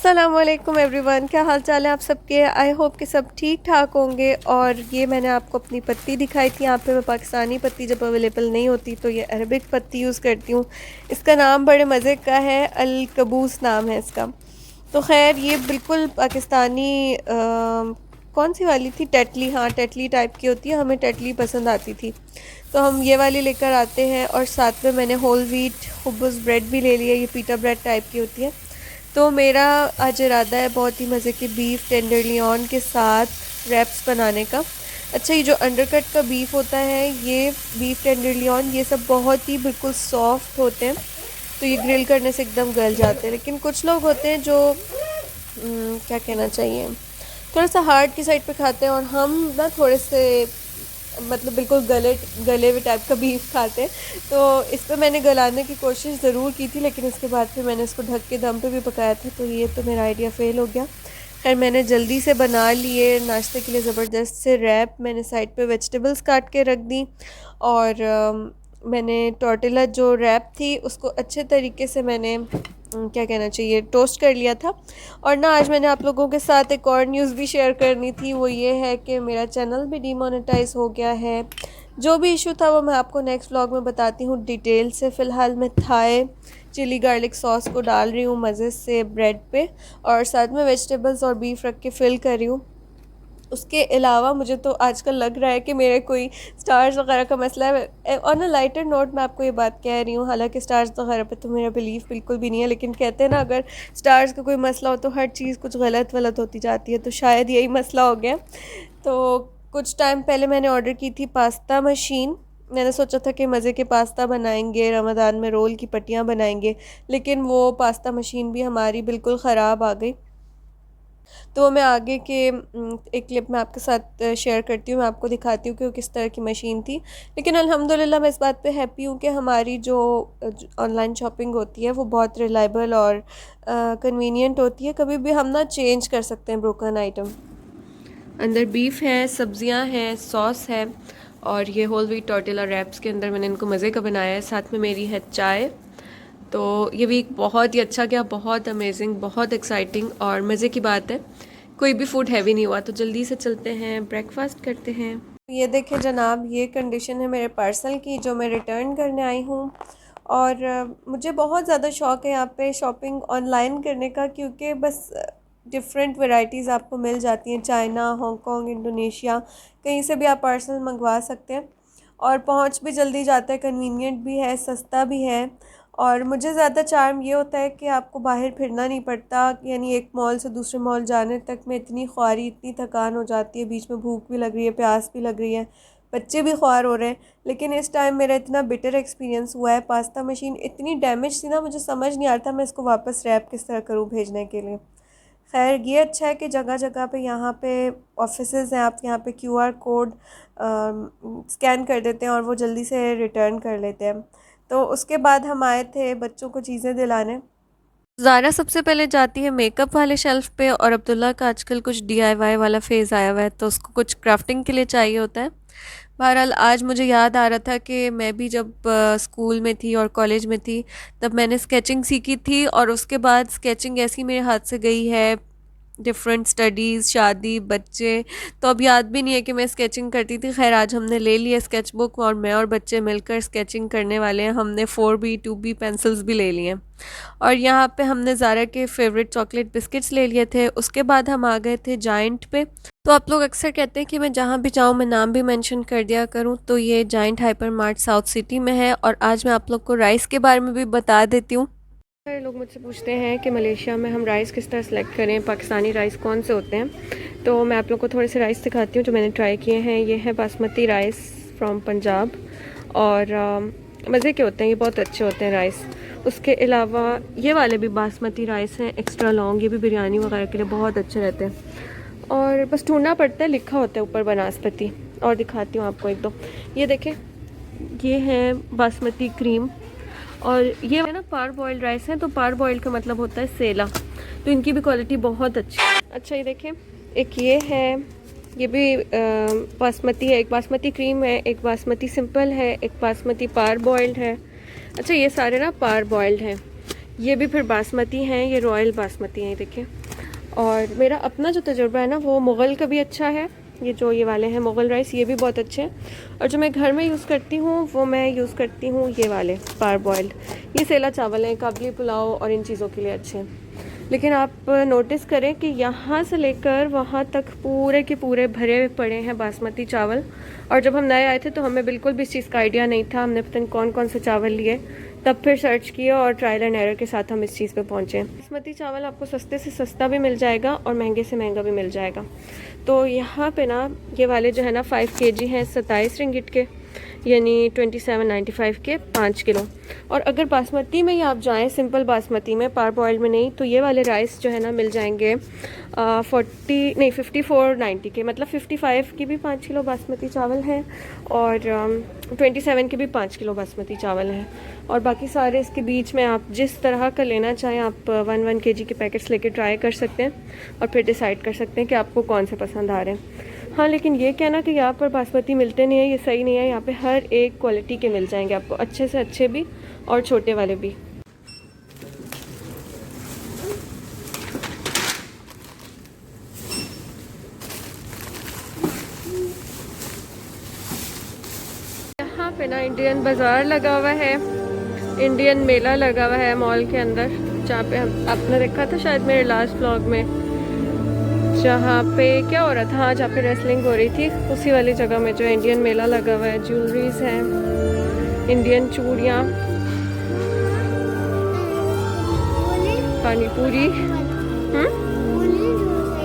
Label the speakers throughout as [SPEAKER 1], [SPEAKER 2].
[SPEAKER 1] अस्सलामुअलैकुम एवरीवन, क्या हाल चाल है आप सबके। आई होप कि सब ठीक ठाक होंगे। और ये मैंने आपको अपनी पत्ती दिखाई थी। यहाँ पे मैं पाकिस्तानी पत्ती जब अवेलेबल नहीं होती तो ये अरबिक पत्ती यूज़ करती हूँ। इसका नाम बड़े मज़े का है, अल कबूस नाम है इसका। तो खैर ये बिल्कुल पाकिस्तानी कौन सी वाली थी, टेटली, हाँ टेटली टाइप की होती है, हमें टेटली पसंद आती थी तो हम ये वाली लेकर आते हैं। और साथ में मैंने होल व्हीट हुब्बुस ब्रेड भी ले लिया, ये पीटा ब्रेड टाइप की होती है। तो मेरा आज इरादा है बहुत ही मज़े के बीफ टेंडरलियन के साथ रैप्स बनाने का। अच्छा, ये जो अंडरकट का बीफ होता है, ये बीफ टेंडरलियन, ये सब बहुत ही बिल्कुल सॉफ्ट होते हैं तो ये ग्रिल करने से एकदम गल जाते हैं। लेकिन कुछ लोग होते हैं जो क्या कहना चाहिए, थोड़ा सा हार्ड की साइड पे खाते हैं और हम ना थोड़े से मतलब बिल्कुल गले हुए टाइप का बीफ खाते हैं। तो इस पर मैंने गलाने की कोशिश ज़रूर की थी, लेकिन इसके बाद फिर मैंने इसको ढक के दम पे भी पकाया था, तो ये तो मेरा आइडिया फ़ेल हो गया। खैर मैंने जल्दी से बना लिए नाश्ते के लिए ज़बरदस्त से रैप। मैंने साइड पे वेजिटेबल्स काट के रख दी और मैंने टोर्टिला जो रैप थी उसको अच्छे तरीके से मैंने क्या कहना चाहिए टोस्ट कर लिया था। और ना आज मैंने आप लोगों के साथ एक और न्यूज़ भी शेयर करनी थी, वो ये है कि मेरा चैनल भी डीमोनेटाइज हो गया है। जो भी इशू था वो मैं आपको नेक्स्ट व्लॉग में बताती हूँ डिटेल से। फ़िलहाल मैं थाई चिली गार्लिक सॉस को डाल रही हूँ मज़े से ब्रेड पे और साथ में वेजिटेबल्स और बीफ रख के फिल कर रही हूँ। उसके अलावा मुझे तो आजकल लग रहा है कि मेरे कोई स्टार्स वगैरह का मसला है। ऑन अ लाइटर नोट मैं आपको ये बात कह रही हूँ, हालांकि स्टार्स वगैरह पे तो मेरा बिलीफ बिल्कुल भी नहीं है, लेकिन कहते हैं ना अगर स्टार्स का कोई मसला हो तो हर चीज़ कुछ गलत वलत होती जाती है, तो शायद यही मसला हो गया। तो कुछ टाइम पहले मैंने ऑर्डर की थी पास्ता मशीन। मैंने सोचा था कि मज़े के पास्ता बनाएंगे, रमज़ान में रोल की पट्टियाँ बनाएंगे, लेकिन वो पास्ता मशीन भी हमारी बिल्कुल ख़राब आ गई। तो मैं आगे के एक क्लिप में आपके साथ शेयर करती हूँ, मैं आपको दिखाती हूँ कि वो किस तरह की मशीन थी। लेकिन अल्हम्दुलिल्लाह मैं इस बात पे हैप्पी हूँ कि हमारी जो ऑनलाइन शॉपिंग होती है वो बहुत रिलायबल और कन्वीनियंट होती है। कभी भी हम ना चेंज कर सकते हैं ब्रोकन आइटम। अंदर बीफ है, सब्जियां हैं, सॉस है और ये होल व्हीट टॉर्टिला रैप्स के अंदर मैंने इनको मज़े का बनाया है। साथ में मेरी है चाय। तो ये वीक बहुत ही अच्छा गया, बहुत अमेजिंग, बहुत एक्साइटिंग और मज़े की बात है कोई भी फूड हैवी नहीं हुआ। तो जल्दी से चलते हैं, ब्रेकफास्ट करते हैं। ये देखें जनाब, ये कंडीशन है मेरे पार्सल की जो मैं रिटर्न करने आई हूँ। और मुझे बहुत ज़्यादा शौक़ है यहाँ पे शॉपिंग ऑनलाइन करने का, क्योंकि बस डिफरेंट वैरायटीज़ आपको मिल जाती हैं। चाइना, हांगकॉन्ग, इंडोनेशिया, कहीं से भी आप पार्सल मंगवा सकते हैं और पहुँच भी जल्दी जाता है, कन्वीनियंट भी है, सस्ता भी है। और मुझे ज़्यादा चार्म ये होता है कि आपको बाहर फिरना नहीं पड़ता, यानी एक मॉल से दूसरे मॉल जाने तक में इतनी ख्वारी, इतनी थकान हो जाती है, बीच में भूख भी लग रही है, प्यास भी लग रही है, बच्चे भी ख्वार हो रहे हैं। लेकिन इस टाइम मेरा इतना बिटर एक्सपीरियंस हुआ है, पास्ता मशीन इतनी डैमेज थी ना, मुझे समझ नहीं आ रहा था मैं इसको वापस रैप किस तरह करूँ भेजने के लिए। खैर ये अच्छा है कि जगह जगह पे यहाँ पे ऑफिसेज़ हैं, आप यहाँ पे QR कोड स्कैन कर देते हैं और वो जल्दी से रिटर्न कर लेते हैं। तो उसके बाद हम आए थे बच्चों को चीज़ें दिलाने। ज़ारा सबसे पहले जाती है मेकअप वाले शेल्फ़ पे और अब्दुल्ला का आजकल कुछ DIY वाला फेज़ आया हुआ है, तो उसको कुछ क्राफ्टिंग के लिए चाहिए होता है। बहरहाल आज मुझे याद आ रहा था कि मैं भी जब स्कूल में थी और कॉलेज में थी तब मैंने स्केचिंग सीखी थी और उसके बाद स्केचिंग ऐसी मेरे हाथ से गई है, डिफरेंट स्टडीज़, शादी, बच्चे, तो अब याद भी नहीं है कि मैं स्केचिंग करती थी। खैर आज हमने ले लिया स्केच बुक और मैं और बच्चे मिलकर स्केचिंग करने वाले हैं। हमने 4B 2B पेंसिल्स भी ले लिए हैं और यहाँ पे हमने ज़ारा के फेवरेट चॉकलेट बिस्किट्स ले लिए थे। उसके बाद हम आ गए थे जाइंट पे। तो आप लोग अक्सर कहते हैं कि मैं जहाँ भी जाऊँ मैं नाम भी मेंशन कर दिया करूँ, तो ये giant hyper mart south city में है। और आज मैं आप लोग को राइस के बारे में भी बता देती हूँ। सारे लोग मुझसे पूछते हैं कि मलेशिया में हम राइस किस तरह सेलेक्ट करें, पाकिस्तानी राइस कौन से होते हैं। तो मैं आप लोग को थोड़े से राइस दिखाती हूँ जो मैंने ट्राई किए हैं। ये है बासमती राइस फ्रॉम पंजाब और मज़े के होते हैं, ये बहुत अच्छे होते हैं राइस। उसके अलावा ये वाले भी बासमती राइस हैं, एक्स्ट्रा लॉन्ग, ये भी बिरयानी वगैरह के लिए बहुत अच्छे रहते हैं। और बस ढूंढना पड़ता है, लिखा होता है ऊपर बनास्पति। और दिखाती हूँ आपको एक दो, ये देखें, ये है बासमती क्रीम और ये है ना पार बॉइल्ड राइस है। तो पार बॉइल्ड का मतलब होता है सेला, तो इनकी भी क्वालिटी बहुत अच्छी है। अच्छा ये देखें, एक ये है, ये भी बासमती है, एक बासमती क्रीम है, एक बासमती सिंपल है, एक बासमती पार बॉइल्ड है। अच्छा ये सारे ना पार बॉइल्ड हैं। ये भी फिर बासमती हैं, ये रॉयल बासमती हैं, देखिए। और मेरा अपना जो तजुर्बा है ना वो मुग़ल का भी अच्छा है। ये जो ये वाले हैं मुग़ल राइस, ये भी बहुत अच्छे हैं। और जो मैं घर में यूज़ करती हूँ वो मैं यूज़ करती हूँ ये वाले पार बॉइल्ड। ये सेला चावल हैं, काबली पुलाव और इन चीज़ों के लिए अच्छे हैं। लेकिन आप नोटिस करें कि यहाँ से लेकर वहाँ तक पूरे के पूरे भरे पड़े हैं बासमती चावल। और जब हम नए आए थे तो हमें बिल्कुल भी इस चीज़ का आइडिया नहीं था, हमने पता नहीं कौन कौन से चावल लिए, तब फिर सर्च किया और ट्रायल एंड एरर के साथ हम इस चीज़ पे पहुँचे। बासमती चावल आपको सस्ते से सस्ता भी मिल जाएगा और महंगे से महंगा भी मिल जाएगा। तो यहाँ पे ना ये वाले जो है ना 5 kg हैं 27 रिंगिट के, यानी 27.95 के 5 किलो। और अगर बासमती में ही आप जाएं, सिंपल बासमती में, पार बॉइल्ड में नहीं, तो ये वाले राइस जो है ना मिल जाएंगे 54.90 के, मतलब 55 की भी 5 किलो बासमती चावल हैं और 27 के भी 5 किलो बासमती चावल हैं। और बाकी सारे इसके बीच में आप जिस तरह का लेना चाहें आप 1 kg के पैकेट्स लेके ट्राई कर सकते हैं और फिर डिसाइड कर सकते हैं कि आपको कौन से पसंद आ रहे हैं। हाँ, लेकिन ये कहना कि यहाँ पर बासमती मिलते नहीं है, ये सही नहीं है। यहाँ पे हर एक क्वालिटी के मिल जाएंगे आपको, अच्छे से अच्छे भी और छोटे वाले भी। यहाँ पे ना इंडियन बाज़ार लगा हुआ है, इंडियन मेला लगा हुआ है मॉल के अंदर, जहाँ पे हम आपने देखा था शायद मेरे लास्ट व्लॉग में, जहाँ पे क्या हो रहा था, हाँ जहाँ पे रेसलिंग हो रही थी, उसी वाली जगह में जो इंडियन मेला लगा हुआ है। ज्वेलरीज हैं, इंडियन चूड़ियाँ, पानी पूरी।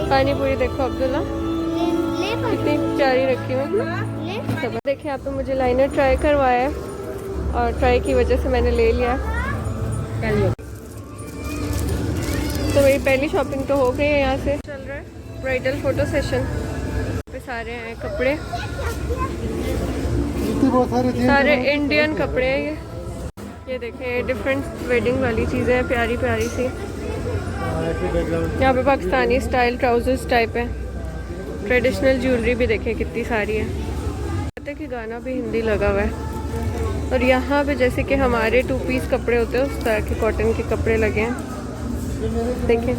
[SPEAKER 1] पानी पूरी देखो अब्दुल्ला कितनी प्यारी रखी हुई। देखिए यहाँ पे मुझे लाइनर ट्राई करवाया है और ट्राई की वजह से मैंने ले लिया। तो मेरी पहली शॉपिंग तो हो गई है। यहाँ से चल रहा है ब्राइडल फोटो सेशन पे, सारे हैं कपड़े, सारे इंडियन कपड़े हैं ये देखें, डिफरेंट वेडिंग वाली चीज़ें हैं, प्यारी प्यारी सी। यहाँ पे पाकिस्तानी स्टाइल ट्राउजर्स टाइप है, ट्रेडिशनल ज्वेलरी भी देखें कितनी सारी है। पता है कि गाना भी हिंदी लगा हुआ है। और यहाँ पे जैसे कि हमारे 2 पीस कपड़े होते हैं उस तरह के कॉटन के कपड़े लगे हैं, देखें।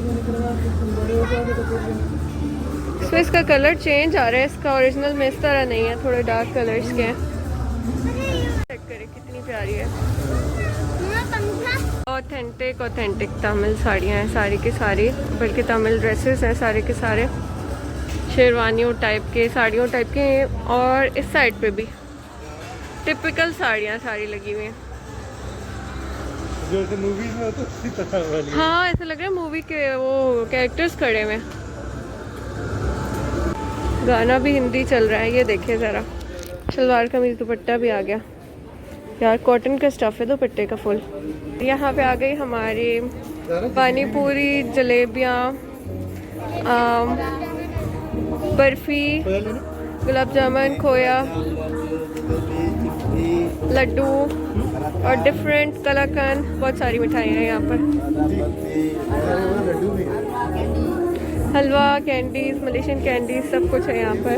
[SPEAKER 1] इसमें इसका कलर चेंज आ रहा है, इसका ओरिजिनल में इस तरह नहीं है, थोड़े डार्क कलर्स के हैं। चेक करें कितनी प्यारी है, ऑथेंटिक तमिल साड़ियाँ हैं सारी की सारी, बल्कि तमिल ड्रेसेस हैं सारे के सारे, शेरवानियों टाइप के, साड़ियों टाइप के हैं। और इस साइड पे भी टिपिकल साड़ियाँ सारी लगी हुई हैं,
[SPEAKER 2] जैसे मूवीज में होता है उसी तरह वाली।
[SPEAKER 1] हाँ ऐसा लग रहा है मूवी के वो कैरेक्टर्स खड़े हुए। गाना भी हिंदी चल रहा है, ये देखिए ज़रा। सलवार कमीज दुपट्टा भी आ गया यार, कॉटन का स्टफ है दुपट्टे का फुल। यहाँ पे आ गई हमारी पानी पूरी, जलेबियाँ, बर्फ़ी, गुलाब जामुन, खोया, लड्डू और डिफरेंट कलाकंद, बहुत सारी मिठाइयाँ हैं यहाँ पर, हलवा, कैंडीज, मलेशियन कैंडीज, सब कुछ है यहाँ पर।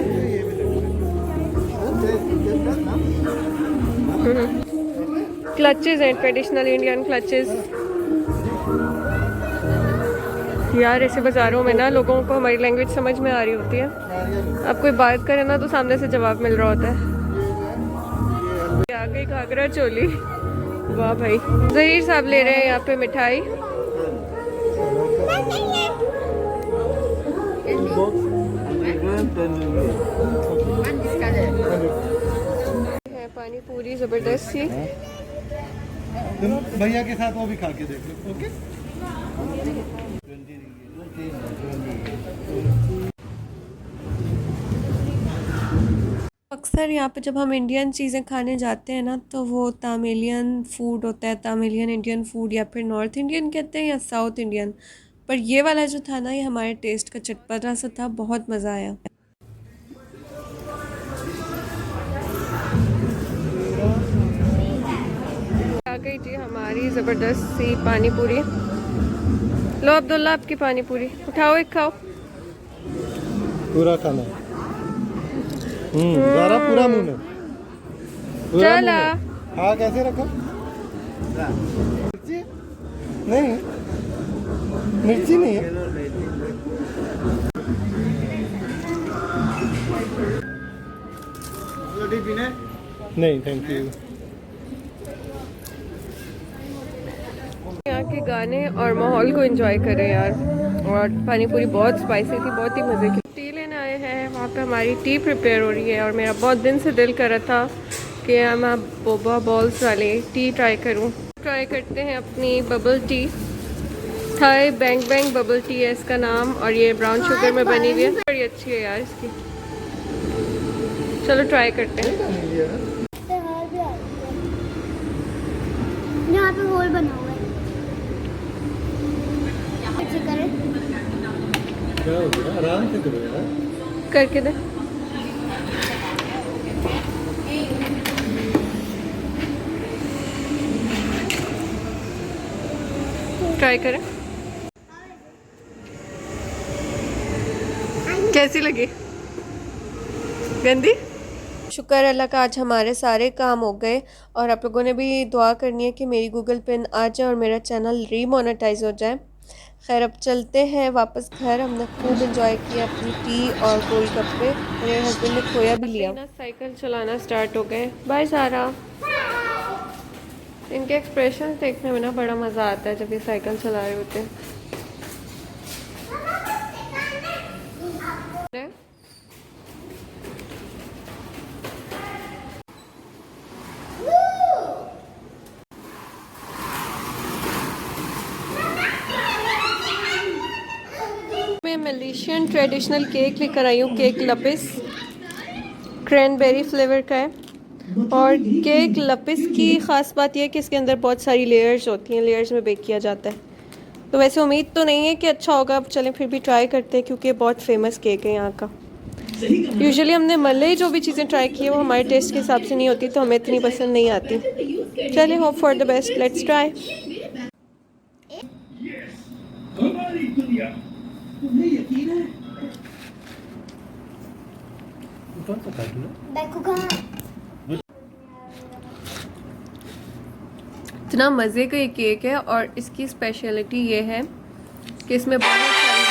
[SPEAKER 1] क्लचेस हैं, ट्रेडिशनल इंडियन क्लचेस। यार ऐसे बाज़ारों में ना लोगों को हमारी लैंग्वेज समझ में आ रही होती है, अब कोई बात करे ना तो सामने से जवाब मिल रहा होता है। आ गई घाघरा चोली, वाह भाई। जहीर साहब ले रहे हैं यहाँ पे मिठाई, है पानी पूरी जबरदस्त सी।
[SPEAKER 2] भैया के साथ वो भी खा के देख लो। ओके,
[SPEAKER 1] अक्सर यहाँ पे जब हम इंडियन चीज़ें खाने जाते हैं ना तो वो तामिलियन फूड होता है, तामिलियन इंडियन फूड, या फिर नॉर्थ इंडियन कहते हैं या साउथ इंडियन। पर ये वाला जो था ना ये हमारे टेस्ट का चटपटा सा था, बहुत मज़ा आया। आ गई जी हमारी ज़बरदस्त सी पानी पूरी। लो अब्दुल्ला आपकी पानी पूरी उठाओ, एक खाओ।
[SPEAKER 2] पूरा खाना, ज़रा पूरा मुंह में,
[SPEAKER 1] चला।
[SPEAKER 2] हाँ कैसे रखो, नहीं, मिर्ची नहीं है। नहीं, थैंक यू।
[SPEAKER 1] यहाँ के गाने और माहौल को एंजॉय करें यार। और पानी पूरी बहुत स्पाइसी थी, बहुत ही मज़े की। टी लेने आए हैं, वहाँ पे हमारी टी प्रिपेयर हो रही है और मेरा बहुत दिन से दिल कर रहा था कि मैं बोबा बॉल्स वाली टी ट्राई करूँ। ट्राई करते हैं अपनी bubble tea. Thai bang bang bubble tea है इसका नाम, और ये ब्राउन शुगर में बनी हुई है, बड़ी अच्छी है यार इसकी। चलो ट्राई करते हैं।
[SPEAKER 3] यहाँ पे होल बना हुआ है। अच्छी करें।
[SPEAKER 2] क्या हो गया? आराम से करो यार।
[SPEAKER 1] करके दे। ट्राई करें, कैसी लगी? गंदी? शुक्र अल्लाह का आज हमारे सारे काम हो गए। और आप लोगों ने भी दुआ करनी है कि मेरी गूगल पिन आ जाए और मेरा चैनल रीमोनेटाइज हो जाए। खैर अब चलते हैं वापस घर। हमने खूब इंजॉय किया अपनी टी और गोल गप्पे। मेरे हस्बैंड ने खोया भी लिया। साइकिल चलाना स्टार्ट हो गए। बाय सारा। इनके एक्सप्रेशन देखने में ना बड़ा मज़ा आता है जब ये साइकिल चला रहे होते हैं। मैं मलेशियन ट्रेडिशनल केक लेकर आई हूँ। केक लपिस क्रैनबेरी फ्लेवर का है। और केक लपिस की ख़ास बात यह है कि इसके अंदर बहुत सारी लेयर्स होती हैं, लेयर्स में बेक किया जाता है। तो वैसे उम्मीद तो नहीं है कि अच्छा होगा, अब चलें फिर भी ट्राई करते हैं क्योंकि बहुत फेमस केक है यहाँ का। यूजुअली हमने मलई जो भी चीज़ें ट्राई की है वो हमारे टेस्ट के हिसाब से नहीं होती, तो हमें इतनी पसंद नहीं आती। चलिए hope for the best, let's try.
[SPEAKER 2] कौन सा काट लो?
[SPEAKER 3] बैकू कहाँ?
[SPEAKER 1] इतना मज़े का ये केक है और इसकी स्पेशलिटी ये है कि इसमें बहुत सारी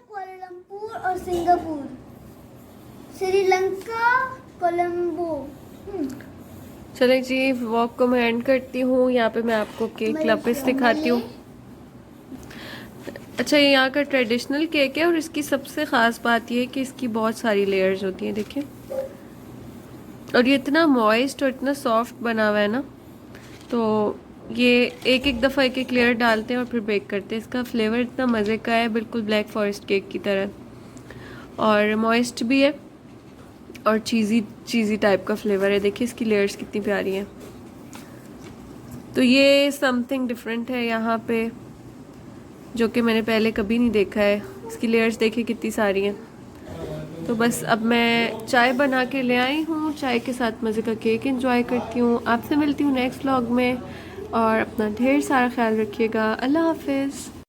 [SPEAKER 3] कोलंबो और सिंगापुर, श्रीलंका, कोलंबो।
[SPEAKER 1] चले जी वॉक को मैं एंड करती हूँ। यहाँ पे मैं आपको केक लपिस दिखाती हूँ। अच्छा ये यहाँ का ट्रेडिशनल केक है और इसकी सबसे ख़ास बात ये है कि इसकी बहुत सारी लेयर्स होती हैं, देखिए। और ये इतना मॉइस्ट और इतना सॉफ्ट बना हुआ है ना, तो ये एक एक दफ़ा एक एक लेयर डालते हैं और फिर बेक करते हैं। इसका फ्लेवर इतना मज़े का है, बिल्कुल ब्लैक फॉरेस्ट केक की तरह, और मॉइस्ट भी है और चीज़ी टाइप का फ्लेवर है। देखिए इसकी लेयर्स कितनी प्यारी हैं। तो ये समथिंग डिफरेंट है यहाँ पे, जो कि मैंने पहले कभी नहीं देखा है। इसकी लेयर्स देखिए कितनी सारी हैं। तो बस अब मैं चाय बना के ले आई हूँ, चाय के साथ मज़े का केक एंजॉय करती हूँ। आपसे मिलती हूँ नेक्स्ट व्लॉग में, और अपना ढेर सारा ख्याल रखिएगा। अल्लाह हाफिज़।